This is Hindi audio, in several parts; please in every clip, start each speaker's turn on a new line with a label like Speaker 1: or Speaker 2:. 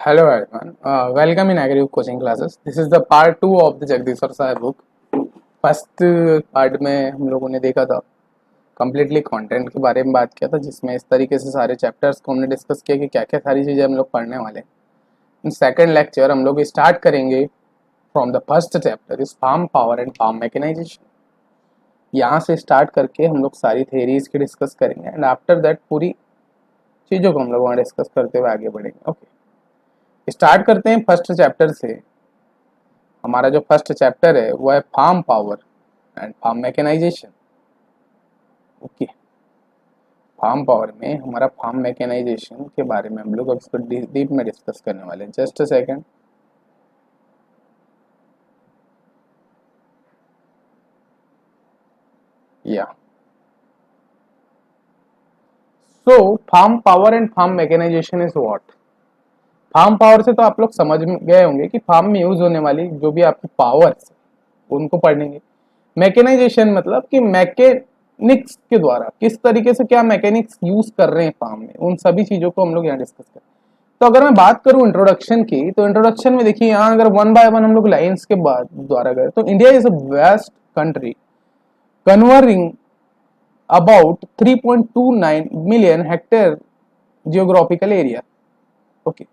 Speaker 1: Hello everyone, welcome in Agri coaching classes. This is the part 2 of the Jagdishwar Sahib book. First part में हम लोगों ने देखा था कम्प्लीटली कंटेंट के बारे में बात किया था, जिसमें इस तरीके से सारे चैप्टर्स को हमने डिस्कस किया कि क्या क्या सारी चीज़ें हम लोग पढ़ने वाले हैं. इन सेकेंड लेक्चर हम लोग स्टार्ट करेंगे from the first chapter is farm power and farm mechanisation. यहाँ से स्टार्ट करके हम लोग सारी थेरीज की डिस्कस करेंगे एंड आफ्टर दैट पूरी चीज़ों को हम लोग वहाँ डिस्कस करते हुए आगे बढ़ेंगे. ओके, स्टार्ट करते हैं फर्स्ट चैप्टर से. हमारा जो फर्स्ट चैप्टर है वो है farm power and farm mechanisation. Okay, farm power में हमारा फार्म मैकेनाइजेशन के बारे में हम लोग अब इसको डीप में डिस्कस करने वाले हैं. Just a second. या so farm power and farm mechanization is what. Farm power से तो आप लोग समझ गए होंगे कि फार्म में यूज होने वाली जो भी आपकी पावर्स उनको पढ़ेंगे. मैकेनाइजेशन मतलब कि मैकेनिक्स के द्वारा किस तरीके से क्या मैकेनिक्स यूज कर रहे हैं फार्म में, उन सभी चीजों को हम लोग यहाँ डिस्कस करें. तो अगर मैं बात करूं इंट्रोडक्शन की, तो इंट्रोडक्शन में देखिए यहाँ अगर वन बाय वन हम लोग लाइन्स के बाद द्वारा गए तो India is a vast country covering about 3.29 million hectare geographical area. Okay,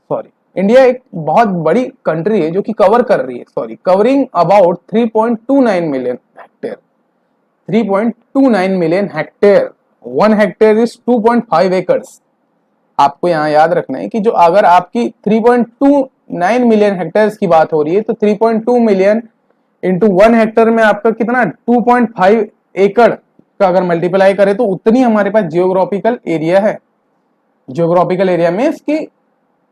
Speaker 1: sorry, India एक बहुत बड़ी कंट्री है जो कि कवर कर रही है, covering about 3.29 million hectare. 3.29 million hectare, 1 hectare is 2.5 acres. आपको यहाँ याद रखना है कि जो अगर आपकी 3.29 मिलियन हेक्टेयर की बात हो रही है तो 3.2 मिलियन इंटू 1 हेक्टेयर में आपका कितना 2.5 एकड़ का अगर मल्टीप्लाई करें तो उतनी हमारे पास जियोग्राफिकल एरिया है. जियोग्राफिकल एरिया में इसकी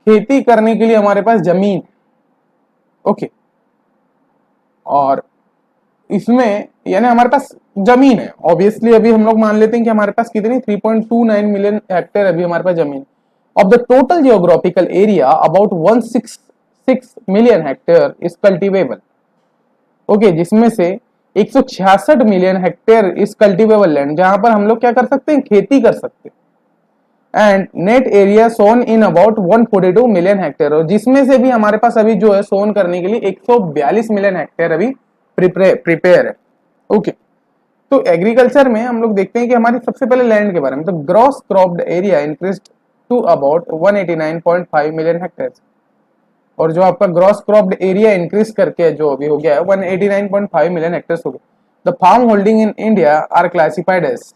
Speaker 1: खेती करने के लिए हमारे पास जमीन. ओके, और इसमें यानी हमारे पास जमीन है. ऑब्वियसली अभी हम लोग मान लेते हैं कि हमारे पास कितनी 3.29 मिलियन हेक्टेयर अभी हमारे पास जमीन. Of the total geographical area about 166 million hectare is cultivable. Okay, जिसमें से 166 million hectare is cultivable land, जहां पर हम लोग क्या कर सकते हैं, खेती कर सकते हैं. And net area sown in about 142 million hectare, और जिसमें से भी हमारे पास अभी जो है सोन करने के लिए 142 मिलियन हेक्टेयर अभी प्रिपेयर है. ओके, तो एग्रीकल्चर में हम लोग देखते हैं कि हमारी सबसे पहले लैंड के बारे में, तो gross cropped area increased to about 189.5 million hectare. और जो आपका ग्रॉस क्रॉप्ड एरिया इंक्रीज करके जो अभी हो गया है 189.5 मिलियन हेक्टेयर हो गया. The farm holding in India are classified as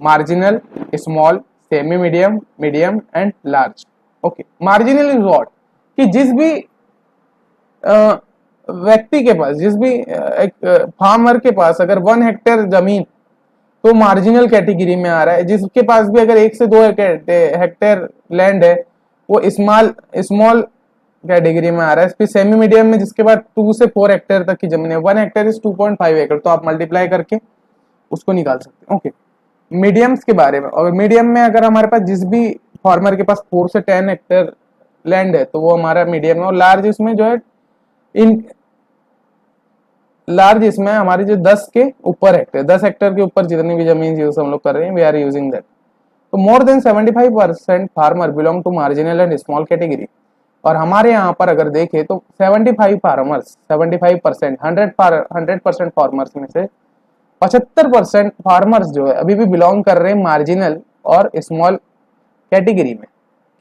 Speaker 1: marginal, small, semi medium, medium and large. Okay, marginal is what, कि जिस भी व्यक्ति के पास, जिस भी एक फार्मर के पास अगर 1 हेक्टेयर जमीन तो मार्जिनल कैटेगरी में आ रहा है. जिसके पास भी अगर 1 से 2 हेक्टेयर लैंड है वो स्मॉल कैटेगरी में आ रहा है. फिर सेमी मीडियम में जिसके पास 2 से 4 हेक्टेयर तक की जमीन है, 1 हेक्टेयर इज 2.5 एकड़, तो आप मल्टीप्लाई करके उसको निकाल सकते हैं. ओके, मीडियम्स के बारे में, और मीडियम में अगर हमारे पास जिस भी फार्मर के पास 4 से 10 हेक्टेयर लैंड है तो वो हमारा मीडियम है. और लार्ज इसमें जो है लार्ज इसमें हमारी जो 10 के ऊपर हेक्टेयर, 10 हेक्टेयर के ऊपर जितनी भी जमीन यूज हम लोग कर रहे हैं, वी आर यूजिंग दैट. तो more than 75% farmer belong to marginal and small category. और हमारे यहाँ पर अगर देखें तो 75 फार्मर्स, 75%, 100% फार्मर्स में से 75% फार्मर्स जो है अभी भी बिलोंग कर रहे हैं मार्जिनल और स्मॉल कैटेगरी में.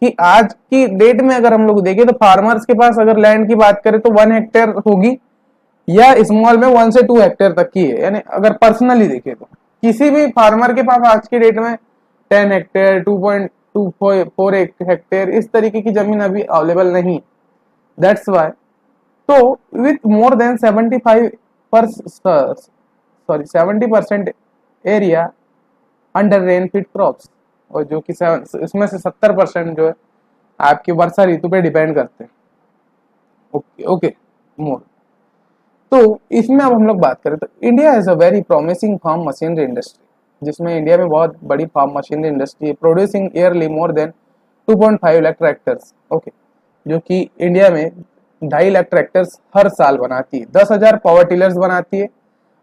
Speaker 1: कि आज की डेट में अगर हम लोग देखें तो फार्मर्स के पास अगर लैंड की बात करें तो 1 हेक्टेयर होगी, या स्मॉल में 1 से 2 हेक्टेयर तक की है. यानी अगर पर्सनली देखें तो किसी भी फार्मर के पास आज की डेट में 10 हेक्टेयर, 2.24 हेक्टेयर इस तरीके की जमीन अभी अवेलेबल नहीं. दैट्स वाई तो with more than 70% area under rainfed crops, और जो कि इसमें से 70% जो है आपकी वर्षा ऋतु पे डिपेंड करते हैं. Okay okay, more. तो इसमें अब हम लोग बात करें तो India is a very promising farm machinery industry, जिसमें इंडिया में बहुत बड़ी फार्म मशीनरी इंडस्ट्री है, producing yearly more than 2.5 lakh tractors. Okay, जो कि इंडिया में 2.5 लाख ट्रैक्टर्स हर साल बनाती है, 10,000 पावर टिलर्स बनाती है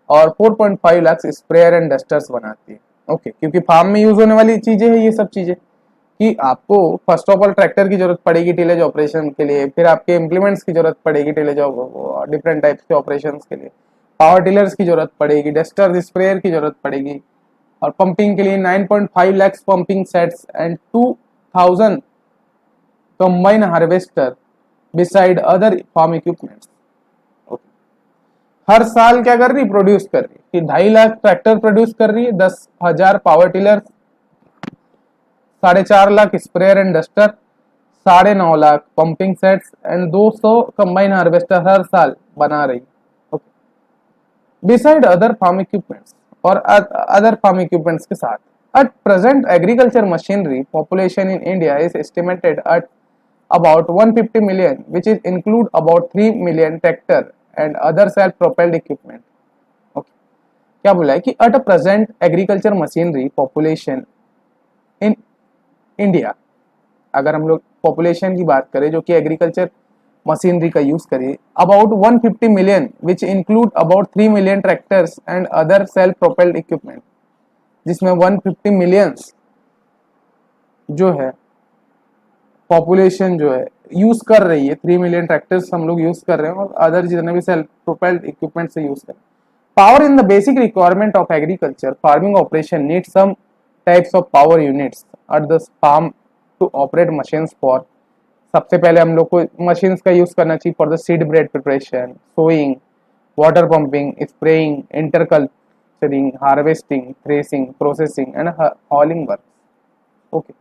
Speaker 1: और 4.5 लाख स्प्रेयर एंड डस्टर्स बनाती है. ओके, क्योंकि फार्म में यूज होने वाली चीजें हैं ये सब चीजें. कि आपको फर्स्ट ऑफ ऑल ट्रैक्टर की जरूरत पड़ेगी टिलेज ऑपरेशन के लिए, फिर आपके इम्प्लीमेंट्स की जरूरत पड़ेगी टिलेज डिफरेंट टाइप्स के ऑपरेशंस के लिए, पावर टिलर्स की जरूरत पड़ेगी, डस्टर स्प्रेयर की जरूरत पड़ेगी, और पंपिंग के लिए 9.5 lakh pumping sets and 2000 combine harvester beside other farm equipments. हर साल क्या कर रही, प्रोड्यूस कर रही कि 2.5 लाख ट्रैक्टर प्रोड्यूस कर रही है, 10,000 power tiller, 4.5 lakh sprayer and duster, 9.5 lakh pumping sets and 200 combine harvester हर साल बना रही। बिसाइड अदर फार्म इक्विपमेंट्स, और अदर फार्म इक्विपमेंट्स के साथ। At present, agriculture machinery population in India is estimated at about 150 million, which is include about 3 million tractor and other self-propelled equipment. Okay. क्या बोला है कि at a present agriculture machinery population in India, अगर हम लोग पॉपुलेशन की बात करें जो कि एग्रीकल्चर मशीनरी का यूज करें, about 150 million which include about 3 million tractors and other self propelled equipment, जिसमें 150 मिलियंस जो है पॉपुलेशन जो है यूज कर रही है, 3 मिलियन ट्रैक्टर्स हम लोग यूज कर रहे हैं और अदर जितने भी सेल्फ प्रोपेल्ड इक्विपमेंट से यूज कर रहे हैं। Power in the basic requirement of agriculture farming operation need some types of power units at the farm to operate machines for. सबसे पहले हम लोग को मशीन्स का यूज करना चाहिए for the seed bed preparation, sowing, water pumping, spraying, interculturing, harvesting, threshing, processing and hauling work. Okay,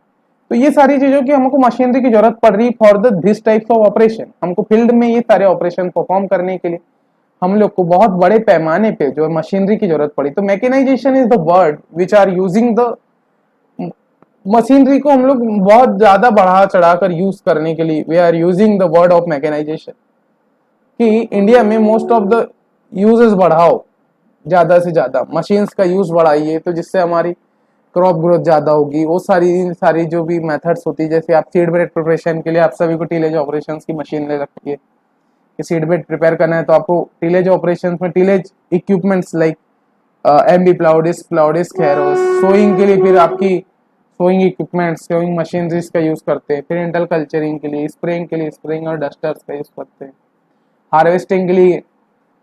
Speaker 1: तो ये सारी चीजों की हमको मशीनरी की जरूरत पड़ रही for the this types of operation. हमको फील्ड में ये सारे ऑपरेशन परफॉर्म करने के लिए हम लोग को बहुत बड़े पैमाने पे जो मशीनरी की जरूरत पड़ी। तो mechanisation is the word which are using the machinery को हम लोग बहुत ज्यादा बढ़ा चढ़ाकर यूज करने के लिए we are using the word of mechanisation, कि इंडिया में मोस्ट ऑफ द यूजेस बढ़ाओ, ज्यादा से ज्यादा मशीन्स का यूज बढ़ाइए, तो जिससे हमारी क्रॉप ग्रोथ ज्यादा होगी। वो सारी जो भी मेथड्स होती है, जैसे आप सीड बेड प्रिपरेशन के लिए आप सभी को टीलेज ऑपरेशंस की मशीन ले रखी है कि सीड बेड प्रिपेयर करना है, तो आपको टीलेज ऑपरेशंस में tillage equipments like MB plough, disc plough, disc harrow, sowing के लिए फिर आपकी सोइंग इक्विपमेंट्स, सोइंग मशीनरीज का यूज करते हैं, फिर इंटर कल्चरिंग के लिए, स्प्रेइंग के लिए स्प्रेइंग और डस्टर्स का यूज करते हैं, हार्वेस्टिंग के लिए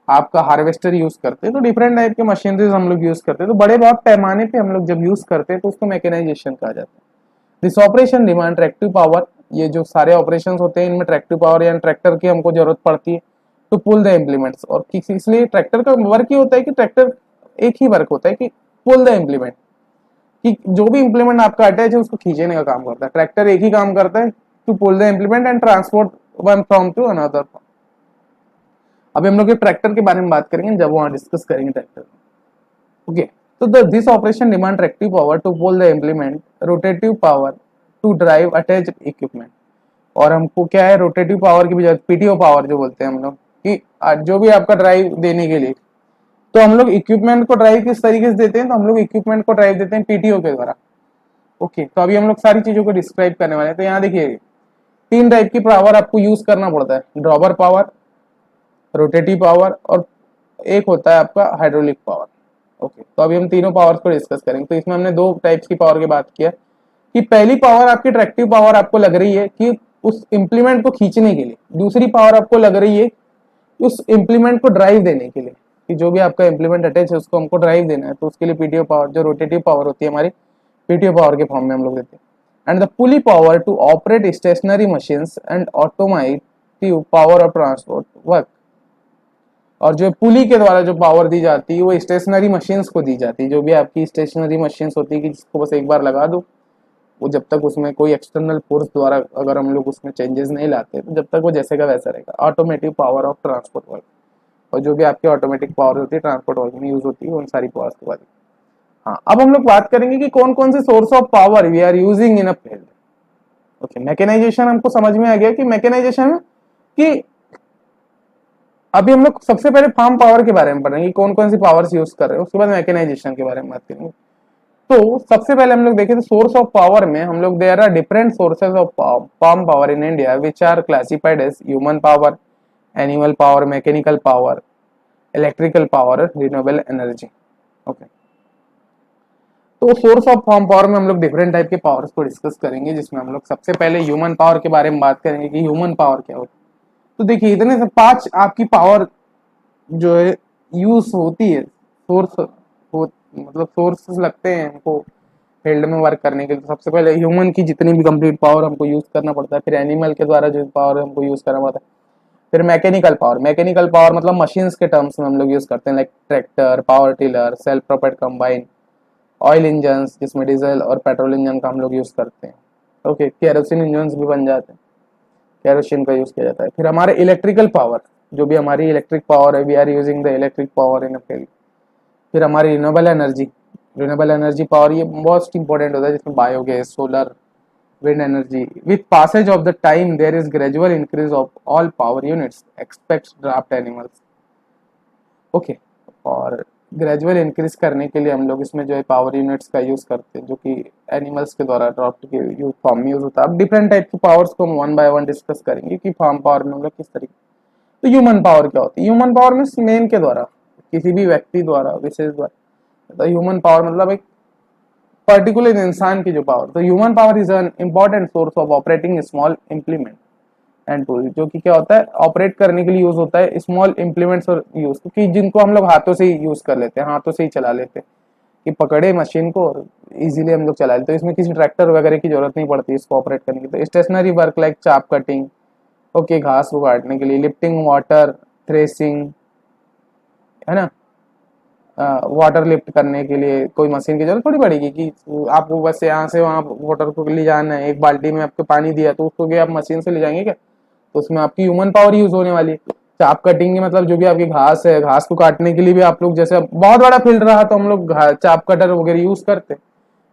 Speaker 1: आपका हार्वेस्टर यूज करते हैं। तो डिफरेंट टाइप के मशीनरीज हम लोग यूज करते हैं। तो बड़े बहुत पैमाने पे हम लोग जब यूज करते हैं तो उसको मैकेनाइजेशन कहा जाता है। This operation demand tractive power, ये जो सारे ऑपरेशंस होते हैं इनमें ट्रैक्टिव पावर या ट्रैक्टर की हमको जरूरत पड़ती है टू पुल द इम्प्लीमेंट्स। और इसलिए ट्रैक्टर का वर्क ये होता है कि ट्रैक्टर एक ही वर्क होता है कि पुल द इम्प्लीमेंट, कि जो भी इम्प्लीमेंट आपका अटैच है उसको खींचने का काम करता है। ट्रैक्टर एक ही काम करता है to pull the implement and transport one from to another form. अभी हम लोग ट्रैक्टर के बारे में बात करेंगे जब वहां डिस्कस करेंगे ट्रैक्टर। ओके, तो this operation demand tractive power to pull the implement, rotative power to drive attach equipment. और हमको क्या है, रोटेटिव पावर की बजाय पीटीओ पावर जो बोलते हैं हम लोग, कि जो भी आपका ड्राइव देने के लिए, तो हम लोग इक्विपमेंट को ड्राइव किस तरीके से देते हैं, तो हम लोग इक्विपमेंट को ड्राइव देते हैं पीटीओ के द्वारा। ओके, तो अभी हम लोग सारी चीजों को डिस्क्राइब करने वाले हैं। तो यहाँ देखिए 3 टाइप की पावर आपको यूज करना पड़ता है, ड्रॉबर पावर, रोटेटिव पावर और एक होता है आपका हाइड्रोलिक पावर। ओके, तो अभी हम तीनों पावर्स को डिस्कस करेंगे। तो इसमें हमने 2 टाइप्स की पावर की बात किया कि पहली पावर आपकी ट्रैक्टिव पावर आपको लग रही है कि उस इंप्लीमेंट को खींचने के लिए, दूसरी पावर आपको लग रही है उस इंप्लीमेंट को ड्राइव देने के लिए, कि जो भी आपका इंप्लीमेंट अटैच है उसको हमको ड्राइव देना है, तो उसके लिए पीटीओ पावर जो रोटेटिव पावर होती है हमारी, पीटीओ पावर के फॉर्म में हम लोग देते हैं। And the pulley power to operate stationary machines and automotive power of transport work. और जो पुली के द्वारा जो पावर दी जाती है वो स्टेशनरी मशीन्स को दी जाती है। जो भी आपकी स्टेशनरी मशीन्स होती है कि जिसको बस एक बार लगा दो, वो जब तक उसमें कोई एक्सटर्नल फोर्स द्वारा अगर हम लोग उसमें चेंजेस नहीं लाते तो जब तक वो जैसे का वैसा रहेगा। Automotive power of transport work, और जो भी आपकी ऑटोमेटिक पावर होती है ट्रांसपोर्ट वर्क में यूज होती है उन सारी पावर्स के बारे में। हाँ, अब हम लोग बात करेंगे कि कौन कौन से source of power we are using in a field. Okay, mechanisation हमको समझ में आ गया कि मैकेनाइजेशन की अभी हम लोग सबसे पहले फार्म पावर के बारे में पढ़ेंगे, कौन कौन सी पावर्स यूज कर रहे हैं, उसके बाद मैकेनाइजेशन के बारे में बात करेंगे। तो सबसे पहले हम लोग देखें तो सोर्स ऑफ पावर में हम लोग there are different sources of farm power in India which are classified as human power, animal power, mechanical power, electrical power, renewable energy. Okay, तो सोर्स ऑफ फार्म पावर में हम लोग डिफरेंट टाइप के पावर्स को डिस्कस करेंगे, जिसमें हम लोग सबसे पहले ह्यूमन पावर के बारे में बात करेंगे कि ह्यूमन पावर क्या होता है। तो देखिए इतने से 5 आपकी पावर जो है यूज होती है, सोर्स हो मतलब सोर्सेस लगते हैं हमको फील्ड में वर्क करने के लिए। तो सबसे पहले ह्यूमन की जितनी भी कंप्लीट पावर हमको यूज करना पड़ता है, फिर एनिमल के द्वारा जो पावर हमको यूज करना पड़ता है, फिर मैकेनिकल पावर मतलब मशीन्स के टर्म्स में हम लोग यूज करते हैं, like tractor, power tiller, self propelled combine, oil engine जिसमें डीजल और पेट्रोल इंजन का हम लोग यूज करते हैं। ओके, केरोसिन इंजन भी बन जाते हैं, केरोसिन का यूज किया जाता है। फिर हमारे इलेक्ट्रिकल पावर, जो भी हमारी इलेक्ट्रिक पावर है, we are using the electric power in a field. फिर हमारी रिन्यूएबल एनर्जी पावर, ये मोस्ट इंपॉर्टेंट होता है, जिसमें biogas, solar, wind energy. With passage of the time, there is gradual increase of all power units. Expects draft animals. Okay. और ग्रेजुअल इंक्रीज करने के लिए हम लोग इसमें जो है पावर यूनिट्स का यूज करते हैं, जो कि एनिमल्स के द्वारा ड्राफ्ट के यूज फॉर्म में यूज होता है। अब डिफरेंट टाइप की पावर्स को हम वन बाय वन डिस्कस करेंगे कि फार्म पावर में हम लोग किस तरीके। तो ह्यूमन पावर क्या होती है? ह्यूमन पावर में मेन के द्वारा, किसी भी व्यक्ति द्वारा, विशेष द्वारा। तो ह्यूमन पावर मतलब एक पर्टिकुलर इंसान की जो पावर। तो human power is an important source of operating small implement and tool, जो कि क्या होता है, ऑपरेट करने के लिए यूज होता है स्मॉल इम्प्लीमेंट्स और यूज, क्योंकि जिनको हम लोग हाथों से ही यूज कर लेते हैं, हाथों से ही चला लेते हैं, कि पकड़े मशीन को और इजीली हम लोग चला लेते हैं। तो इसमें किसी ट्रैक्टर वगैरह की जरूरत नहीं पड़ती इसको ऑपरेट करने की। तो स्टेशनरी वर्क लाइक चाप कटिंग, ओके, घास को काटने के लिए, लिफ्टिंग वाटर, थ्रेसिंग, है ना, वाटर लिफ्ट करने के लिए कोई मशीन की जरूरत थोड़ी पड़ेगी कि आपको बस यहाँ से वहाँ वाटर को ले जाना है। एक बाल्टी में आपको पानी दिया तो उसको क्या आप मशीन से ले जाएंगे क्या? तो उसमें आपकी ह्यूमन पावर यूज होने वाली है। चाप कटिंग मतलब जो भी आपकी घास है, घास को काटने के लिए भी आप लोग, जैसे बहुत बड़ा फील्ड रहा तो हम लोग चाप कटर वगैरह यूज करते।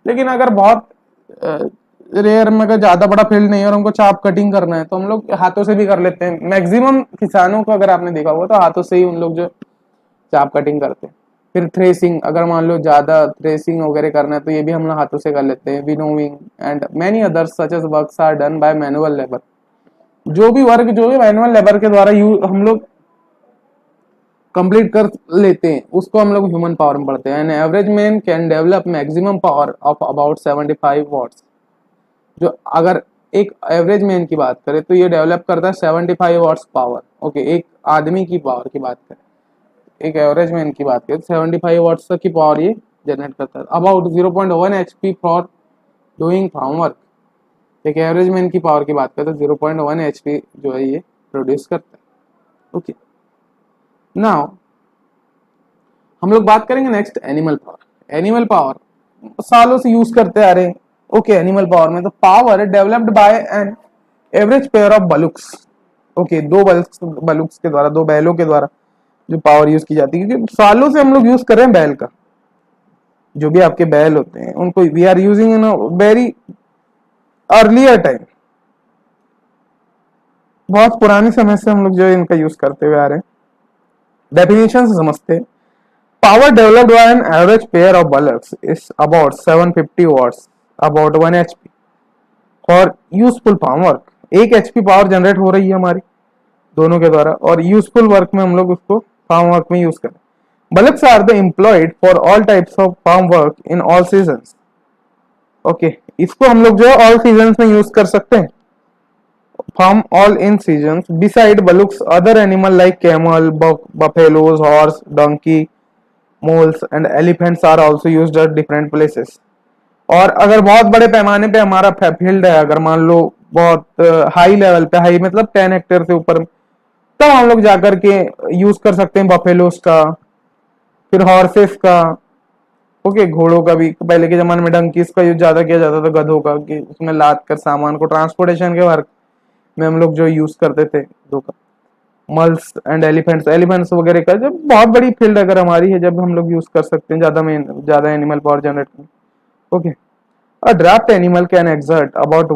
Speaker 1: लेकिन अगर बहुत रेयर में, अगर ज्यादा बड़ा फील्ड नहीं है और हमको चाप कटिंग करना है, तो हम लोग हाथों से भी कर लेते हैं। मैक्सिमम किसानों को अगर आपने देखा होगा तो हाथों से ही उन लोग जो चाप कटिंग करते हैं। फिर थ्रेसिंग, अगर मान लो ज्यादा थ्रेसिंग वगैरह करना है तो ये भी हम लोग हाथों से कर लेते हैं। Winnowing and many others such as works are done by manual labour. जो भी वर्क जो है मैनुअल लेबर के द्वारा हम लोग कंप्लीट कर लेते हैं, उसको हम लोग ह्यूमन पावर में पढ़ते हैं। An average man can develop maximum power of about 75 watts. जो अगर एक एवरेज मैन की बात करें तो ये डेवलप करता है 75 वॉट्स पावर। ओके, एक आदमी की पावर की बात करें, एक एवरेज मैन की बात करें, 75 वाट्स तक की पावर ये जनरेट करता है। About 0.1 HP for doing farm work. एक एवरेज मैन की पावर की बात करें तो 0.1 HP जो है ये प्रोड्यूस करता है। ओके, नाउ हम लोग बात करेंगे next animal power. Animal power सालों से यूज करते आ रहे हैं। ओके, एनिमल पावर में तो power developed by an average pair of bullocks. Okay, दो बलुक्स के द्वारा, दो बैलों के द्वारा जो पावर यूज की जाती है, क्योंकि सालों से हम लोग यूज कर रहे हैं बैल का। जो भी आपके बैल होते हैं उनको we are using in very earlier time, बहुत पुराने समय से हम लोग जो है इनका यूज करते हुए आ रहे हैं। डेफिनेशन से समझते हैं। Power developed by an average pair of bullocks is about 750 watts, about 1 HP for useful farm work. 1 HP power generate हो रही है हमारी दोनों के द्वारा, और यूजफुल वर्क में हम लोग उसको फार्म वर्क में यूज करें। Bullocks are the employed for all types of farm work in all seasons. Okay, इसको हम लोग जो है all seasons में यूज कर सकते हैं। Farm all in seasons. Beside bullocks, other animal like camel, buffaloes, horse, donkey, moles and elephants are also used at different places. और अगर बहुत बड़े पैमाने पे हमारा फील्ड है, अगर मान लो बहुत हाई लेवल पे, हाई मतलब 10 हेक्टेयर से ऊपर, तब हम लोग जाकर के यूज कर सकते हैं बफेलोस का, फिर हॉर्सेस का। ओके, घोड़ों का भी पहले के जमाने में डंकीज का यूज ज्यादा किया जाता था, गधों का, कि उसमें लाद कर सामान को ट्रांसपोर्टेशन के वर्क में हम लोग जो यूज करते थे गधों का। मल्स एंड एलिफेंट्स वगैरह का जब बहुत बड़ी फील्ड अगर हमारी है, जब हम लोग यूज कर सकते हैं ज्यादा एनिमल पावर जनरेट करने। Okay, a draft animal can exert about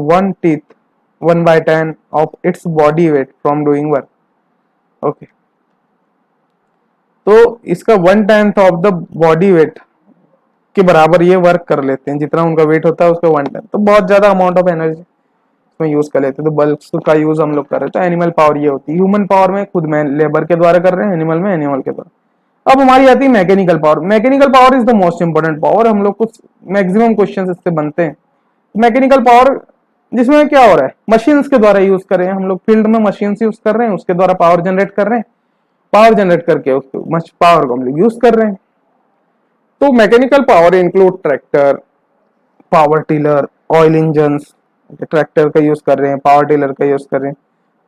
Speaker 1: 1/10 of its body weight from doing work. Okay, तो इसका 1/10 ऑफ द बॉडी वेट के बराबर ये वर्क कर लेते हैं, जितना उनका वेट होता है उसका 1/10। तो बहुत ज्यादा अमाउंट ऑफ एनर्जी इसमें यूज कर लेते हैं। तो बल्क का यूज हम लोग कर रहे हैं। तो एनिमल पावर ये होती है। ह्यूमन पावर में खुद में लेबर के द्वारा कर रहे हैं, एनिमल में एनिमल के द्वारा। अब हमारी आती है mechanical power. Mechanical power is the most important power, हम लोग कुछ मैक्सिमम क्वेश्चंस इससे बनते हैं। मैकेनिकल पावर जिसमें क्या हो रहा है, मशीन्स के द्वारा यूज कर रहे हैं हम लोग, फील्ड में मशीन्स यूज कर रहे हैं, उसके द्वारा पावर जनरेट कर रहे हैं, पावर जनरेट करके उसको पावर को हम लोग यूज कर रहे हैं। तो mechanical power include tractor, power tiller, oil engine. Tractor का यूज कर रहे हैं, पावर टिलर का यूज कर रहे हैं,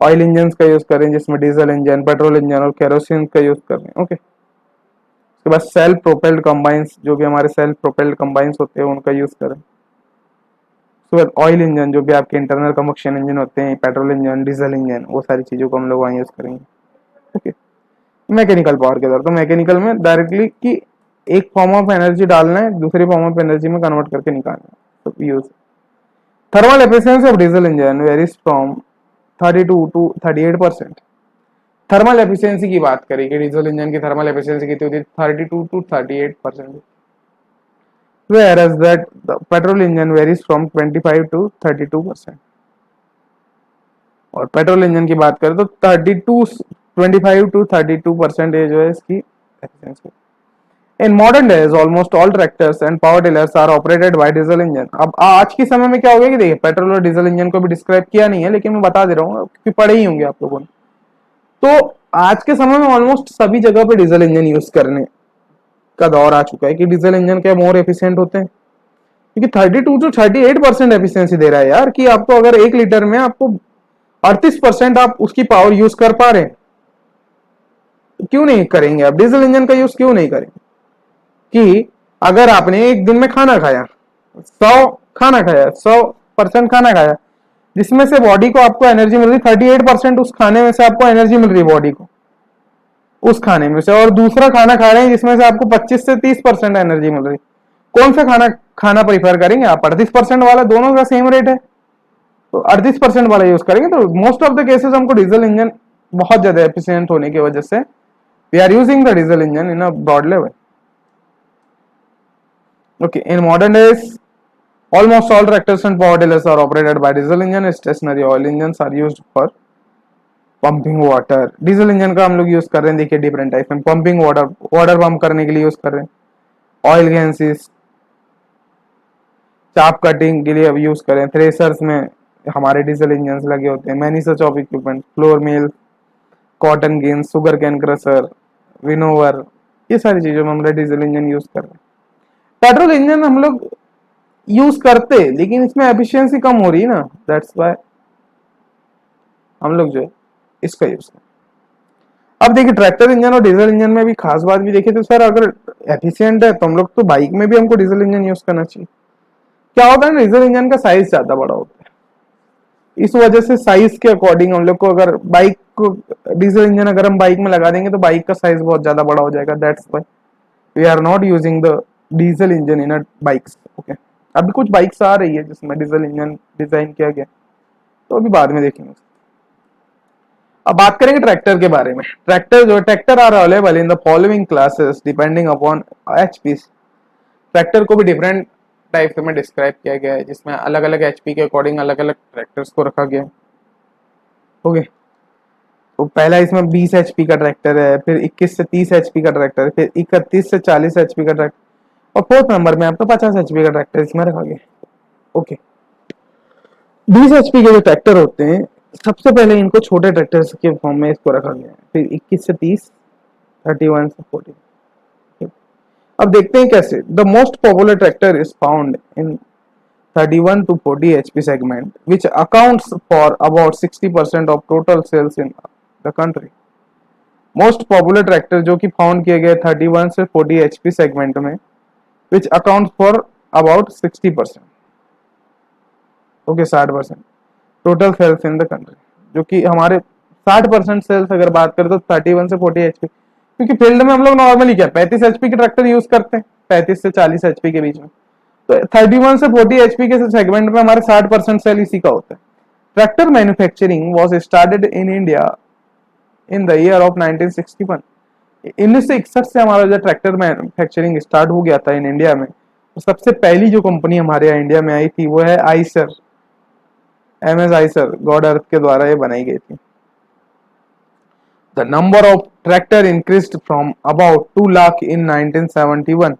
Speaker 1: ऑयल इंजन का यूज कर रहे हैं जिसमें डीजल इंजन, पेट्रोल इंजन और केरोसिन का यूज कर रहे हैं। ओके, उसके बाद सेल्फ प्रोपेल्ड कंबाइंस, जो भी हमारे सेल्फ प्रोपेल्ड कंबाइंस होते हैं उनका यूज करें। उसके बाद ऑयल इंजन, जो भी आपके इंटरनल कंबक्शन इंजन होते हैं, पेट्रोल इंजन, डीजल इंजन, वो सारी चीजों को हम लोग वहाँ यूज करेंगे। ओके, मैकेनिकल पावर के द्वारा, तो मैकेनिकल में डायरेक्टली कि एक फॉर्म ऑफ एनर्जी डालना है, दूसरी फॉर्म ऑफ एनर्जी में कन्वर्ट करके निकालना है, तो use. Thermal efficiency of diesel engine varies from 32 to 38%। Thermal efficiency की बात करें कि डीजल इंजन की थर्मल एफिशिएंसी कितनी होती है, 32 to 38%, whereas that the petrol engine varies from 25 to 32%। और पेट्रोल इंजन की बात करें तो 25 to 32% जो है इसकी एफिशिएंसी। In modern days almost all tractors and power tillers are operated by diesel engine. अब आज के समय में क्या हो गया कि देखिए, पेट्रोल और डीजल इंजन को भी डिस्क्राइब किया नहीं है, लेकिन मैं बता दे रहा हूँ क्योंकि पढ़े ही होंगे आप लोगों ने। तो आज के समय में ऑलमोस्ट सभी जगह पे डीजल इंजन यूज करने का दौर आ चुका है कि डीजल इंजन क्या मोर एफिशिएंट होते हैं, क्योंकि 32 to 38% एफिशिएंसी दे रहा है यार, कि आपको अगर 1 लीटर में आपको 38% आप उसकी पावर यूज कर पा रहे हैं, क्यों नहीं करेंगे आप डीजल इंजन का यूज, क्यों नहीं करेंगे? कि अगर आपने एक दिन में खाना खाया, 100% खाना खाया, जिसमें से बॉडी को आपको एनर्जी मिल रही 38%, उस खाने में से आपको एनर्जी मिल रही है बॉडी को उस खाने में से, और दूसरा खाना खा रहे हैं जिसमें से आपको 25 से 30% एनर्जी मिल रही, कौन सा खाना खाना प्रीफर करेंगे आप? 38% वाला, दोनों का सेम रेट है तो 38% वाला यूज करेंगे। तो मोस्ट ऑफ द केसेस हमको डीजल इंजन बहुत ज्यादा एफिशिएंट होने की वजह से we are using the diesel engine in a broad level. Okay, in modern days, almost all tractors and power tillers are operated by diesel engine. Stationary oil engines are used for pumping water. Diesel engine का हम लोग यूज कर रहे हैं, देखिए डिफरेंट टाइप में, पंपिंग वाटर पंप करने के लिए यूज कर रहे हैं, ऑयल गैसेस, चाप कटिंग के लिए अब यूज कर रहे हैं, थ्रेसर्स में हमारे डीजल इंजन लगे होते हैं, many such of equipment, flour mill, cotton gin, sugar cane crusher, winnower, ये सारी चीजों में हम लोग डीजल इंजन यूज कर रहे हैं। पेट्रोल इंजन हम लोग यूज करते, लेकिन इसमें एफिशिएंसी कम हो रही है ना, दैट्स व्हाई हम लोग जो है इसका यूज करते। अब देखिए, ट्रैक्टर इंजन और डीजल इंजन में भी खास बात भी देखिए तो सर, अगर एफिशिएंट है तो हम लोग तो बाइक में भी हमको डीजल इंजन यूज करना चाहिए। क्या होता है ना, डीजल इंजन का साइज ज्यादा बड़ा होता है, इस वजह से साइज के अकॉर्डिंग हम लोग को, अगर बाइक को डीजल इंजन अगर हम बाइक में लगा देंगे तो बाइक का साइज बहुत ज्यादा बड़ा हो जाएगा, that's why we are not using the diesel engine in bikes. Okay, अभी कुछ बाइक्स आ रही है जिसमें डीजल इंजन डिजाइन किया गया, तो अभी बाद में देखेंगे। अब बात करेंगे ट्रैक्टर के बारे में। Tractor are available in the following classes depending upon HP. Tractor को भी डिफरेंट टाइप में डिस्क्राइब किया गया है, जिसमें अलग अलग एचपी के अकॉर्डिंग अलग अलग ट्रैक्टर्स को रखा गया है। ओके, तो पहला इसमें 20 एचपी का ट्रैक्टर है, फिर 21 से 30 एचपी का ट्रैक्टर है, फिर 31 से 40 एचपी का ट्रैक्टर, और फोर्थ नंबर में आपका 50 एचपी का ट्रैक्टर इसमें रखा गया। ओके, 20 एचपी के जो ट्रैक्टर होते हैं, सबसे पहले इनको छोटे ट्रैक्टर के फॉर्म में इसको रखा गया है, फिर 21 से 30, 31 से 40। अब देखते हैं कैसे। The most popular tractor is found in 31 to 40 HP segment, which accounts for about 60% of total sales in the country. Most popular tractor जो कि फाउंड किए गए 31 से 40 HP सेगमेंट में, which accounts for about 60%, okay 60% total sales in the country, जो कि हमारे 60% सेल्स अगर बात करें तो 31 से 40 HP, क्योंकि फील्ड में हम लोग नॉर्मली क्या 35 HP के ट्रैक्टर यूज करते हैं, 35 से 40 HP के बीच में, तो 31 से 40 HP के सेगमेंट में हमारे 60% सेल इसी का होता है। Tractor manufacturing was started in India in the year of 1961। 1961 से हमारा जो ट्रैक्टर मैन्युफैक्चरिंग स्टार्ट हो गया था इन इंडिया में, तो सबसे पहली जो कंपनी हमारे यहाँ इंडिया में आई थी वो है आइसर, MS आइसर, गॉड अर्थ के द्वारा ये बनाई गई थी। The number of tractor increased from about 2 lakh in 1971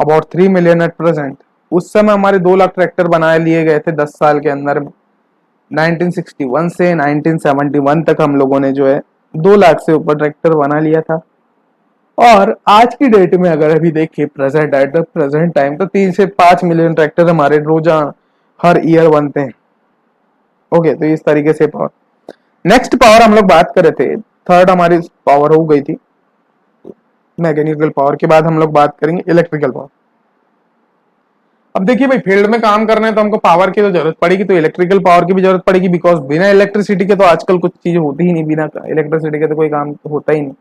Speaker 1: about 3 million at present. उस समय हमारे 2 लाख ट्रैक्टर बनाए लिए गए थे 10 साल के अंदर में। 1961 से 1971 तक हम लोगों ने जो है 2 लाख से ऊपर ट्रैक्टर बना लिया था। और आज की डेट में अगर अभी देखिए present at the present time तो 3 से 5 मिलियन ट्रैक्टर हमारे रोजाना हर ईयर बनते हैं। ओके, तो इस तरीके से पावर। नेक्स्ट पावर हम लोग बात कर रहे थे, थर्ड हमारी पावर हो गई थी मैकेनिकल पावर के बाद हम लोग बात करेंगे इलेक्ट्रिकल पावर। अब देखिए भाई, फील्ड में काम करना है तो हमको पावर की तो जरूरत पड़ेगी, तो इलेक्ट्रिकल पावर की भी जरूरत पड़ेगी, बिकॉज बिना इलेक्ट्रिसिटी के तो आजकल कुछ चीजें होती ही नहीं, बिना इलेक्ट्रिसिटी के तो कोई काम होता ही नहीं।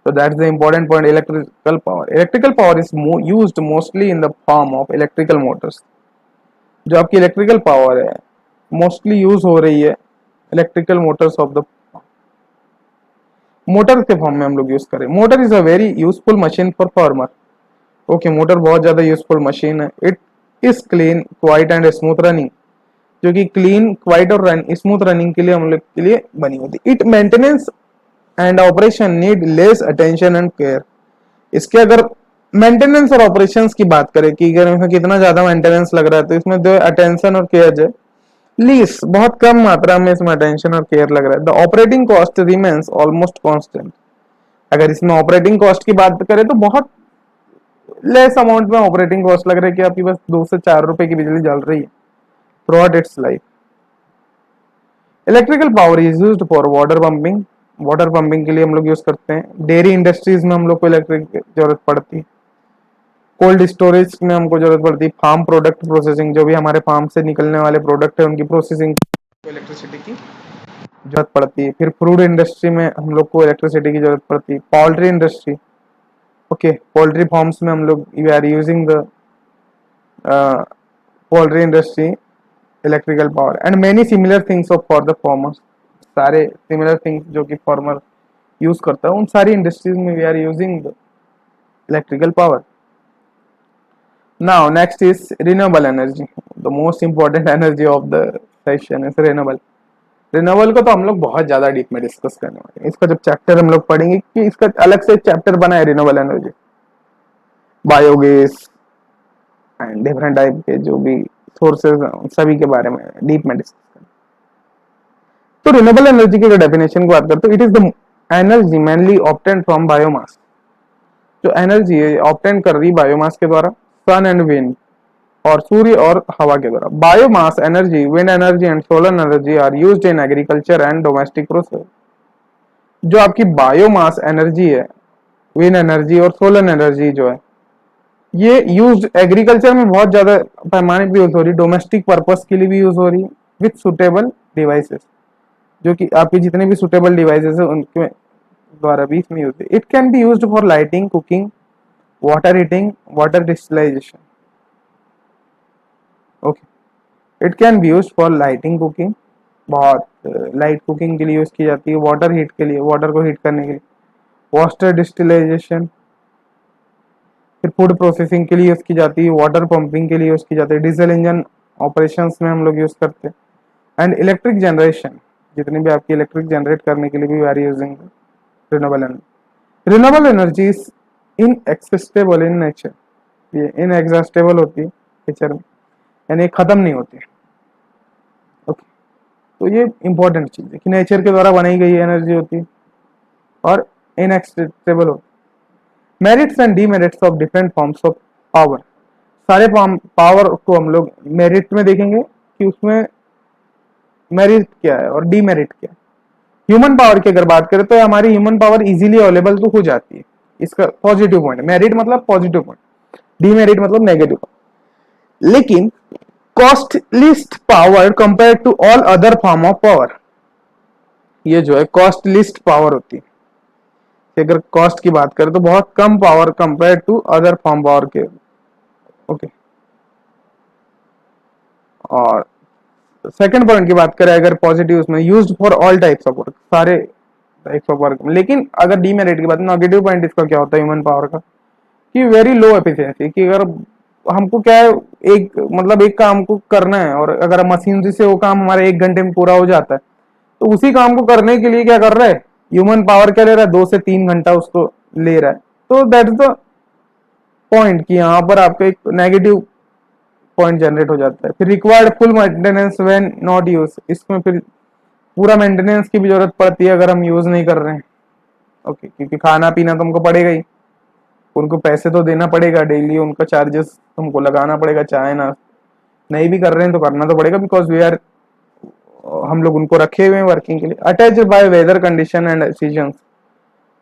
Speaker 1: So that's the important point. Electrical power. Electrical power is used mostly in the form of electrical motors. जो आपकी इलेक्ट्रिकल पावर है मोस्टली यूज हो रही है electrical Motors of the motor के फॉर्म में हम लोग यूज करें। Motor is a very useful machine for farmer. Okay, motor बहुत ज्यादा यूजफुल मशीन है। It is clean quiet and smooth running, जो कि क्लीन क्वाइट और स्मूथ रनिंग के लिए हम लोग के लिए बनी होती है। It maintenance and operation need less attention and care. इसके अगर मेंटेनेंस और ऑपरेशंस की बात करें कि अगर इसमें कितना ज्यादा मेंटेनेंस लग रहा है तो इसमें जो अटेंशन और केयर जो लीस बहुत कम मात्रा में इसमें अटेंशन और केयर लग रहा है। The operating cost remains almost constant. अगर इसमें ऑपरेटिंग कॉस्ट की बात करें तो बहुत लेस अमाउंट में ऑपरेटिंग कॉस्ट लग रहा है कि आपकी बस 2 से 4 रुपए की बिजली जल रही है through out it's life. Electrical power is used for water pumping. Water pumping के लिए हम लोग यूज करते हैं। डेयरी इंडस्ट्रीज में हम लोग को इलेक्ट्रिक जरूरत पड़ती है। कोल्ड स्टोरेज में हमको जरूरत पड़ती है। फार्म प्रोडक्ट प्रोसेसिंग, जो भी हमारे फार्म से निकलने वाले प्रोडक्ट है उनकी प्रोसेसिंग को इलेक्ट्रिसिटी की जरूरत पड़ती है। फिर फूड इंडस्ट्री में हम लोग को इलेक्ट्रिसिटी की जरूरत पड़ती है। Poultry industry, okay, poultry farms में हम लोग we are using the poultry industry electrical power and many similar things of for the farmers. सारे सिमिलर थिंग्स जो कि फार्मर यूज करता है उन सारी इंडस्ट्रीज में we are using the electrical power. Now next is renewable energy. The most important energy of the session is renewable. Renewable को तो हम लोग बहुत ज्यादा डीप में डिस्कस करने वाले हैं। इसका जब चैप्टर हम लोग पढ़ेंगे कि इसका अलग से चैप्टर बना है renewable energy, biogas and different type के जो भी सोर्सेज सभी के बारे में डीप में डिस्कस करेंगे। तो रिन्यूएबल एनर्जी की डेफिनेशन को बात करते हैं, it is the energy mainly obtained from biomass. जो एनर्जी है ऑब्टेन कर रही बायोमास के द्वारा, सन एंड विंड और सूर्य और हवा के द्वारा। Biomass energy, wind energy and solar energy are used in agriculture and domestic process. जो आपकी बायोमास एनर्जी है, विंड एनर्जी और सोलर एनर्जी जो है ये यूज एग्रीकल्चर में बहुत ज्यादा पैमाने पे यूज हो रही है, डोमेस्टिक पर्पस के लिए भी यूज हो रही है विथ सुटेबल डिवाइसेस। जो कि आपके जितने भी सुटेबल डिवाइसेस है उनके द्वारा भी इसमें यूज है। It can be used for lighting, cooking, water heating, water distillation. Okay, it can be used for lighting, cooking, बहुत लाइट कुकिंग के लिए यूज की जाती है। वाटर हीट के लिए, वाटर को हीट करने के लिए, वाटर डिस्टिलाइजेशन, फिर फूड प्रोसेसिंग के लिए यूज की जाती है, वाटर पंपिंग के लिए यूज की जाती है, डीजल इंजन ऑपरेशंस में हम लोग यूज करते हैं, एंड इलेक्ट्रिक जनरेशन, जितनी भी आपकी इलेक्ट्रिक जनरेट करने के लिए भी we are using renewable energy. Renewable energy is inexhaustible in nature. ये इनएग्जॉस्टेबल होती है नेचर में, यानी खत्म नहीं होती है। ओके, तो ये इंपॉर्टेंट चीज है कि नेचर के द्वारा बनाई गई एनर्जी होती है और इनएक्सिस्टेबल होती है। Merits and demerits of different forms of power. सारे पावर को हम लोग मेरिट में देखेंगे कि उसमें मेरिट क्या है और डीमेरिट क्या है। ह्यूमन पावर की अगर बात करें तो हमारी ह्यूमन पावर इजीली अवेलेबल तो हो जाती है, इसका पॉजिटिव पॉइंट। मेरिट मतलब पॉजिटिव पॉइंट, डीमेरिट मतलब नेगेटिव। लेकिन cost list power compare to all other form of power, ये जो है कॉस्ट लिस्ट पावर होती है। अगर कॉस्ट की बात करें तो बहुत कम power compare to other form power के। ओके, और सेकंड पॉइंट की बात करें अगर पॉजिटिव, उसमें used for all types of work, सारे टाइप्स ऑफ वर्क। लेकिन अगर डीमेरिट की बात, नेगेटिव पॉइंट इसका क्या होता है ह्यूमन पावर का, कि वेरी लो एफिशिएंसी। कि अगर हमको क्या है, एक मतलब एक काम को करना है और अगर मशीनरी से वो काम हमारे 1 घंटे में पूरा हो जाता है, तो उसी काम को करने के लिए क्या कर रहे हैं, ह्यूमन पावर क्या ले रहा है, 2 से 3 घंटा उसको ले रहा है। तो दैट इज द पॉइंट कि यहाँ पर आपका एक नेगेटिव पॉइंट जनरेट हो जाता है। फिर required full maintenance when not use, इसमें फिर पूरा मेंटेनेंस की भी जरूरत पड़ती है अगर हम यूज नहीं कर रहे हैं। ओके, क्योंकि खाना पीना तो हमको पड़ेगा ही, उनको पैसे तो देना पड़ेगा, डेली उनका चार्जेस हमको लगाना पड़ेगा, चाहे ना नहीं भी कर रहे हैं तो करना तो पड़ेगा, बिकॉज वी आर, हम लोग उनको रखे हुए हैं वर्किंग के लिए। Attach by weather condition and season,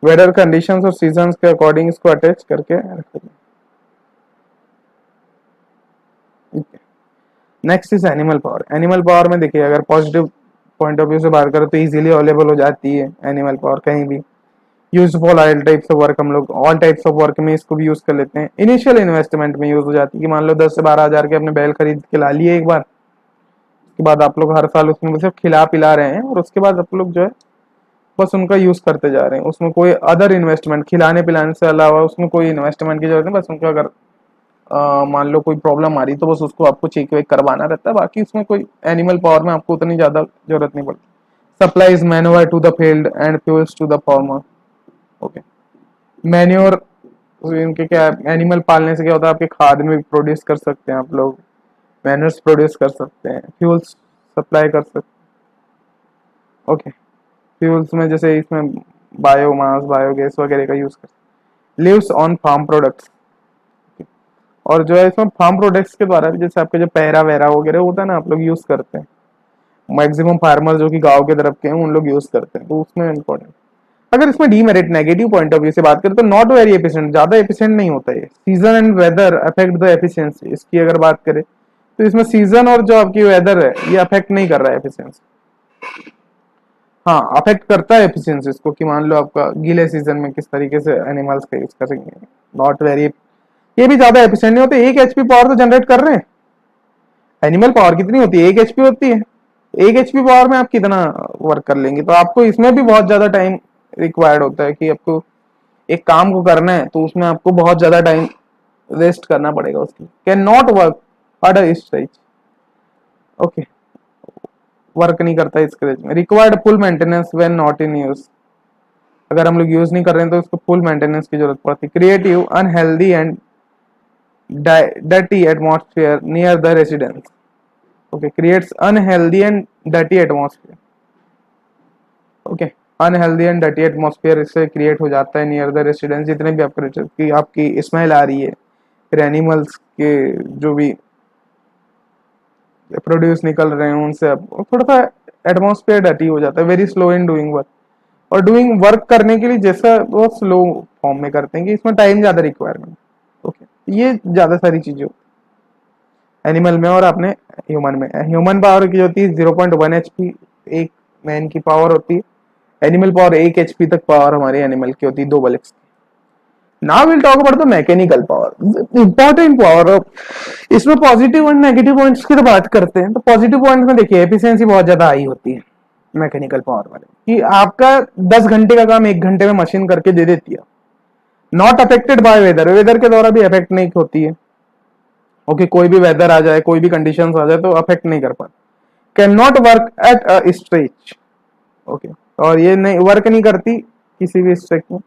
Speaker 1: weather conditions और सीजन के अकॉर्डिंग इसको अटैच करके रखेंगे। Next is animal power. Animal power में देखिए, अगर पॉजिटिव पॉइंट ऑफ व्यू से बात करें तो इजीली अवेलेबल हो जाती है एनिमल पावर कहीं भी। Use for all types of work, हम लोग ऑल टाइप्स ऑफ वर्क में इसको भी यूज कर लेते हैं। इनिशियल इन्वेस्टमेंट में यूज हो जाती है कि मान लो 10 से 12 हज़ार के अपने बैल खरीद के ला लिए एक बार, उसके बाद आप लोग हर साल उसमें सिर्फ खिला पिला रहे हैं और उसके बाद आप लोग जो है बस उनका यूज करते जा रहे हैं। उसमें कोई अदर इन्वेस्टमेंट, खिलाने पिलाने से अलावा उसमें कोई इन्वेस्टमेंट की जरूरत नहीं। बस उनका अगर मान लो कोई प्रॉब्लम आ रही तो बस उसको आपको चेक वेक करवाना रहता है, बाकी उसमें कोई एनिमल पावर में आपको उतनी ज्यादा जरूरत नहीं पड़ती। Supplies manure to the field and fuels to the farmer. Okay, manure, इनके क्या, एनिमल पालने से क्या होता है, आपके खाद में प्रोड्यूस कर सकते हैं आप लोग, मैन्योर्स प्रोड्यूस कर सकते हैं, फ्यूल्स सप्लाई कर सकते हैं। ओके, फ्यूल्स में जैसे इसमें बायोमास, बायोगैस वगैरह का यूज कर, लिव्स ऑन फार्म प्रोडक्ट्स। और जो है इसमें फार्म प्रोडक्ट्स के द्वारा भी, जैसे आपके जो पैरा वैरा वगैरह होता है ना, आप लोग यूज करते हैं, मैक्सिमम फार्मर जो कि गांव के तरफ के हैं उन लोग यूज करते हैं, तो उसमें इम्पोर्टेंट। अगर इसमें demerit negative point of view से बात करें तो नॉट वेरी एफिशिएंट, ज्यादा एफिशिएंट नहीं होता है। Season and weather affect the efficiency, इसकी अगर बात करें तो इसमें सीजन और जो आपकी वेदर है ये अफेक्ट नहीं कर रहा है एफिशिएंसी। हाँ, अफेक्ट करता है एफिशिएंसी इसको, कि मान लो आपका गीले सीजन में किस तरीके से एनिमल्स का यूज करेंगे। नॉट वेरी, ये भी ज्यादा एफिशिएंट नहीं होते। 1 HP पावर तो जनरेट कर रहे हैं। एनिमल पावर कितनी होती है, 1 HP होती है। 1 HP पावर में आप कितना वर्क कर लेंगे, तो आपको इसमें भी बहुत ज्यादा टाइम रिक्वायर्ड होता है कि आपको एक काम को करना है तो उसमें आपको बहुत ज्यादा टाइम वेस्ट करना पड़ेगा। उसकी can not work at a stage. Okay, work नहीं करता इस स्टेज में। Required full maintenance when not in use, अगर हम लोग यूज नहीं कर रहे हैं तो उसको फुल मेंटेनेंस की जरूरत पड़ती है। Creative unhealthy and dirty atmosphere near the residence. Okay, creates unhealthy and dirty atmosphere. Okay, unhealthy and dirty atmosphere इससे क्रिएट हो जाता है नियर द रेसिडेंस। जितने भी आपकी स्मेल आ रही है, फिर एनिमल्स के जो भी प्रोड्यूस निकल रहे हैं उनसे अब थोड़ा सा एटमॉस्फेयर डर्टी हो जाता है। Very slow in doing work, और डूइंग वर्क करने के लिए जैसा बहुत स्लो फॉर्म में करते हैं कि इसमें टाइम ज्यादा रिक्वायरमेंट। ओके, ये ज्यादा सारी चीजें एनिमल में और अपने ह्यूमन में। ह्यूमन पावर की होती है 0.1 HP, एक मैन की पावर होती है। एनिमल पावर 1 HP तक पावर हमारे एनिमल की होती है, 2 bullocks. Now will talk about the mechanical power, important power. इसमें पॉजिटिव और नेगेटिव पॉइंट्स की तो बात करते हैं, तो पॉजिटिव पॉइंट्स में देखिए एफिशिएंसी बहुत ज्यादा हाई होती है मैकेनिकल पावर वाले, कि आपका 10 घंटे का काम 1 घंटे में मशीन करके दे देती है। Not affected by weather, weather के द्वारा भी अफेक्ट नहीं होती है। ओके, कोई भी वेदर आ जाए, कोई भी कंडीशंस आ जाए तो अफेक्ट नहीं कर पाते। Can not work at a stretch. Okay, और ये नहीं वर्क नहीं करती किसी भी स्ट्रेच में।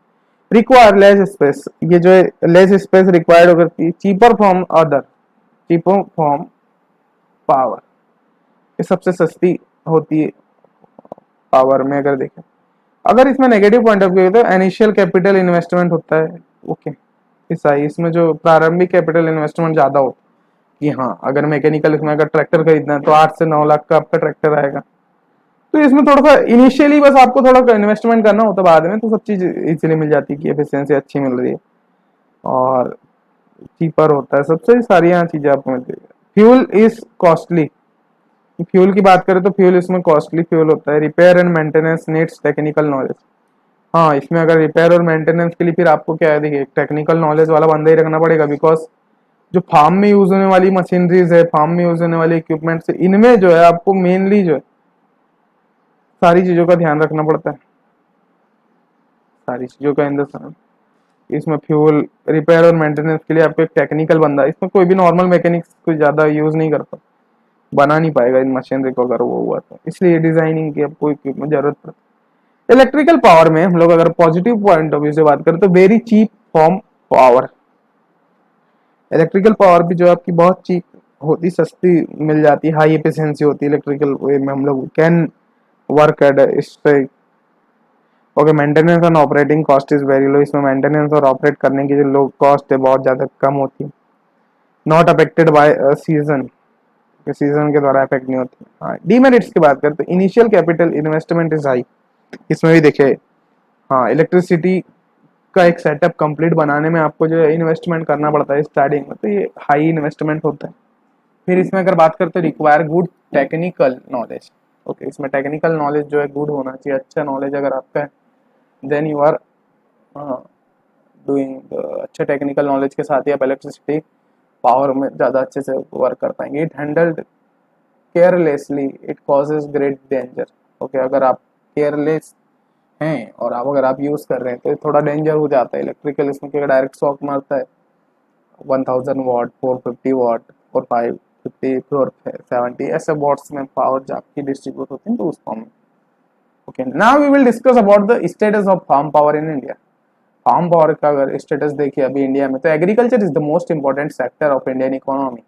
Speaker 1: रिक्वायर लेस स्पेस, ये जो है लेस स्पेस रिक्वायर्ड करती है। Cheaper from other, cheaper from power, ये सबसे सस्ती होती है पावर में। अगर देखें, अगर इसमें नेगेटिव पॉइंट ऑफ व्यू तो इनिशियल कैपिटल इन्वेस्टमेंट होता है। ओके, इसमें जो प्रारंभिक कैपिटल इन्वेस्टमेंट ज्यादा होता है, कि हाँ अगर मैकेनिकल इसमें अगर ट्रैक्टर खरीदना है तो 8 से 9 लाख का आपका ट्रैक्टर आएगा। तो इसमें थोड़ा सा इनिशियली बस आपको थोड़ा इन्वेस्टमेंट करना होता है, बाद में तो सब चीज इजीली मिल जाती है कि एफिशिएंसी अच्छी मिल रही है और चीपर होता है। सबसे सारी यहाँ चीजें आपको मिल रही है। फ्यूल इज कॉस्टली, फ्यूल की बात करें तो फ्यूल इसमें कॉस्टली फ्यूल होता है। Repair and maintenance needs technical knowledge. हाँ, इसमें अगर रिपेयर और मेंटेनेंस के लिए फिर आपको क्या है, देखिए टेक्निकल नॉलेज वाला बंदा ही रखना पड़ेगा, बिकॉज जो फार्म में यूज होने वाली मशीनरीज है, फार्म में यूज होने वाले इक्विपमेंट्स है, इनमें जो है आपको मेनली जो है सारी चीजों का ध्यान रखना पड़ता है, सारी चीजों का इंतजाम। इसमें फ्यूल, रिपेयर और मेंटेनेंस के लिए आपको एक टेक्निकल बंदा, इसमें कोई भी नॉर्मल मैकेनिक्स कोई ज्यादा यूज नहीं करता, बना नहीं पाएगा इन मशीनरी को अगर वो हुआ तो, इसलिए डिजाइनिंग की आपको इक्विपमेंट जरूरत पड़ती इलेक्ट्रिकल पावर में हम लोग अगर पॉजिटिव पॉइंट ऑफ व्यू से बात करें तो very cheap form power. Electrical power भी जो आपकी बहुत चीप होती, सस्ती मिल जाती है, हाई एफिशिएंसी होती है इलेक्ट्रिकल वे में हम लोग can work at strike. Okay, maintenance and operating cost is very low. इसमें मेंटेनेंस और ऑपरेट करने की जो लो कॉस्ट है बहुत ज़्यादा कम होती है। Not affected by season, season के द्वारा अफेक्ट नहीं होती। हाँ, डीमेरिट्स की बात करें तो initial capital investment is high. इसमें भी देखिए, हाँ, इलेक्ट्रिसिटी का एक सेटअप कंप्लीट बनाने में आपको जो है इन्वेस्टमेंट करना पड़ता है स्टार्टिंग में, तो ये हाई इन्वेस्टमेंट होता है। फिर इसमें अगर बात करते हैं require good technical knowledge. Okay, इसमें टेक्निकल नॉलेज जो है गुड होना चाहिए, अच्छा नॉलेज अगर आपका है देन यू आर डूइंग। अच्छे टेक्निकल नॉलेज के साथ ही आप इलेक्ट्रिसिटी पावर में ज़्यादा अच्छे से वर्क कर पाएंगे। It handled carelessly it causes great danger. Okay, अगर आप केयरलेस हैं और अगर आप यूज़ कर रहे हैं तो ये थोड़ा डेंजर हो जाता है इलेक्ट्रिकल, इसमें क्या डायरेक्ट शॉक मारता है। 1000 वाट, 450 वाट और 550, 470 ऐसे वॉट्स में पावर आपकी डिस्ट्रीब्यूट होती है तो उस फॉर्म में। Okay, now we will discuss about the status of farm power in India. Farm power का अगर स्टेटस देखिए अभी इंडिया में, तो agriculture is the most important sector of Indian economy.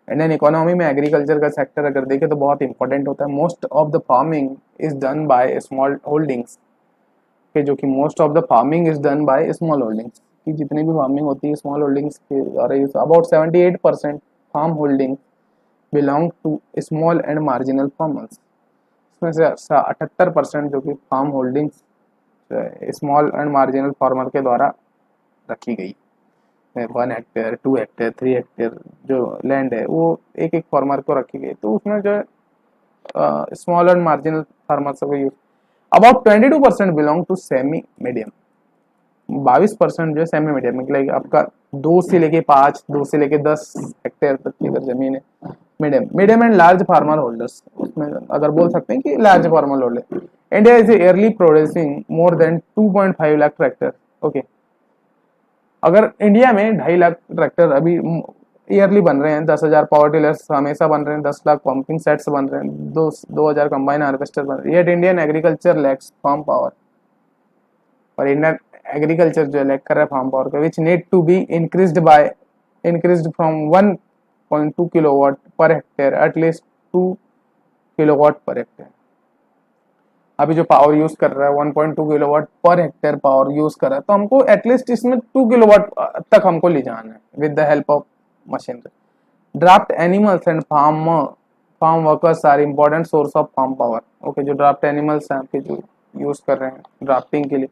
Speaker 1: Indian economy में एग्रीकल्चर का सेक्टर अगर देखें तो बहुत इंपॉर्टेंट होता है। Most of the farming is done by small holdings, के जो कि most of the farming is done by small holdings, की जितनी भी फार्मिंग होती है स्मॉल होल्डिंग्स के द्वारा। About 78% farm holding belong to small and marginal farmers. इसमें से 78% जो कि farm holdings small and marginal farmer के द्वारा रखी गई। 1 हेक्टेयर, 2 हेक्टेयर, 3 हेक्टेयर जो लैंड है वो एक एक फार्मर को रखी गई, तो उसमें जो है स्मॉल एंड मार्जिनल फार्मर को use. About 22% belong to semi medium. 22% जो है सेमी मीडियम में, लाइक आपका 2 से लेके 5, 2 से लेके 10 हेक्टेयर तक की अगर जमीन है। Medium and large farmer holders, उसमें अगर बोल सकते हैं कि large farmer holder. India is yearly producing more than 2.5 lakh tractor. Okay, अगर इंडिया में 2.5 लाख ट्रैक्टर अभी ईयरली बन रहे हैं, 10,000 पावर टिलर्स हमेशा बन रहे हैं, 10 लाख पंपिंग सेट्स बन रहे हैं, 2,000 कंबाइन हार्वेस्टर बन रहे हैं, yet Indian agriculture lacks farm power. और इंडियन एग्रीकल्चर जो लैक कर रहा है फार्म पावर का, which need to be increased from 1.2 kilowatt per hectare at least 2 kilowatt per hectare. अभी जो पावर यूज कर रहा है 1.2 kilowatt per hectare power use कर रहा है, तो हमको एटलीस्ट इसमें 2 किलोवाट तक हमको ले जाना है with the help of machinery. Draft animals and farm workers are important source of farm power. Okay, जो ड्राफ्ट एनिमल्स हैं आपके जो यूज कर रहे हैं ड्राफ्टिंग के लिए,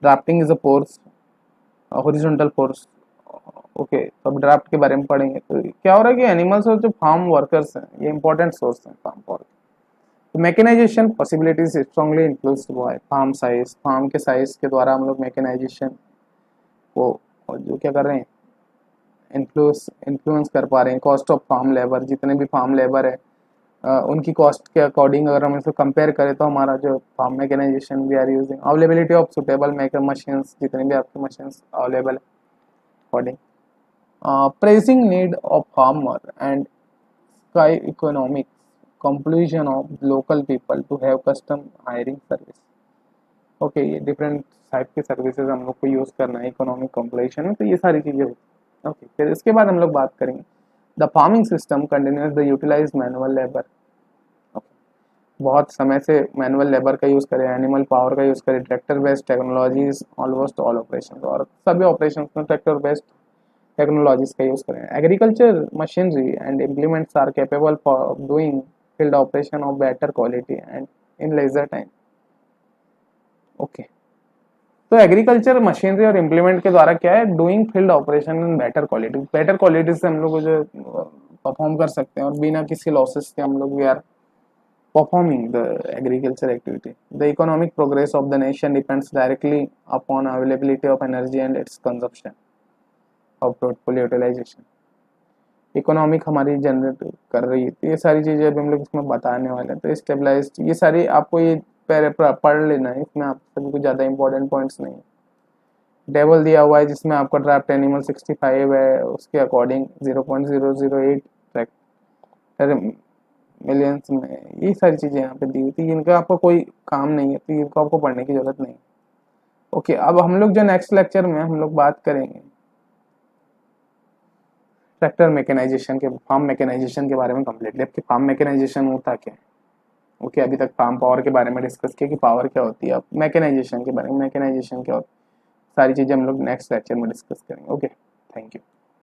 Speaker 1: drafting is a force, horizontal force. Okay, तो अब ड्राफ्ट के बारे में पढ़ेंगे तो क्या हो रहा है कि एनिमल्स और जो फार्म वर्कर्स हैं ये इंपॉर्टेंट सोर्स हैं फार्म पावर। तो mechanization possibilities strongly influenced by farm size. Farm के साइज के द्वारा हम लोग मैकेनाइजेशन को जो क्या कर रहे हैं इन्फ्लुएंस कर पा रहे हैं। कॉस्ट ऑफ फार्म लेबर, जितने भी फार्म लेबर है उनकी कॉस्ट के अकॉर्डिंग अगर हम इसको कंपेयर करें तो हमारा जो farm mechanization we are using. Availability of suitable maker machines, जितने भी आपके मशीन्स अवेलेबल है according. pressing need of farmer and sky economics, compulsion of local people to have custom hiring service। Okay, ये डिफरेंट टाइप के सर्विसेज हम लोग को यूज करना है इकोनॉमिक कॉम्पिटिशन में, तो ये सारी चीजें होती। ओके, फिर इसके बाद हम लोग बात करेंगे the farming system continues the utilize manual labour. बहुत समय से मैनुअल लेबर का यूज करें, एनिमल पावर का यूज करें, tractor based technologies almost all operation, और सभी ऑपरेशन में ट्रैक्टर बेस्ड टेक्नोलॉजीज का यूज करें। Agriculture machinery and implements are capable for doing field operation of better quality and in leisure time. Okay, तो एग्रीकल्चर मशीनरी और इम्प्लीमेंट के द्वारा क्या है, doing field operation in better quality. Better quality से हम लोग जो परफॉर्म कर सकते हैं और बिना किसी लॉसेस के हम लोग we are performing the agriculture activity. The economic progress of the nation depends directly upon availability of energy and its consumption of fruitful utilization। Economic हमारी जनरेट कर रही है, तो ये सारी चीज़ें अभी हम लोग इसमें बताने वाले हैं। तो स्टेबलाइज्ड, ये सारी आपको ये पढ़ लेना है, इसमें आप सभी को ज़्यादा इंपॉर्टेंट पॉइंट्स नहीं है। टेबल दिया हुआ है जिसमें आपका ड्राफ्ट एनिमल 65 है, उसके अकॉर्डिंग 0.008 मिलियंस में, ये सारी चीज़ें यहाँ पे दी हुई थी, इनका आपको कोई काम नहीं है, तो इनको आपको पढ़ने की जरूरत नहीं। ओके, अब हम लोग जो नेक्स्ट लेक्चर में हम लोग बात करेंगे ट्रैक्टर मैकेनाइजेशन के, फार्म मैकेनाइजेशन के बारे में कम्प्लीटली, आपकी फार्म मैकेनाइजेशन होता क्या है। ओके, अभी तक फार्म पावर के बारे में डिस्कस किया कि पावर क्या होती है, अब मैकेनाइजेशन के बारे में, मैकेनाइजेशन क्या होता है, सारी चीज़ें हम लोग नेक्स्ट लेक्चर में डिस्कस करेंगे। Okay, thank you.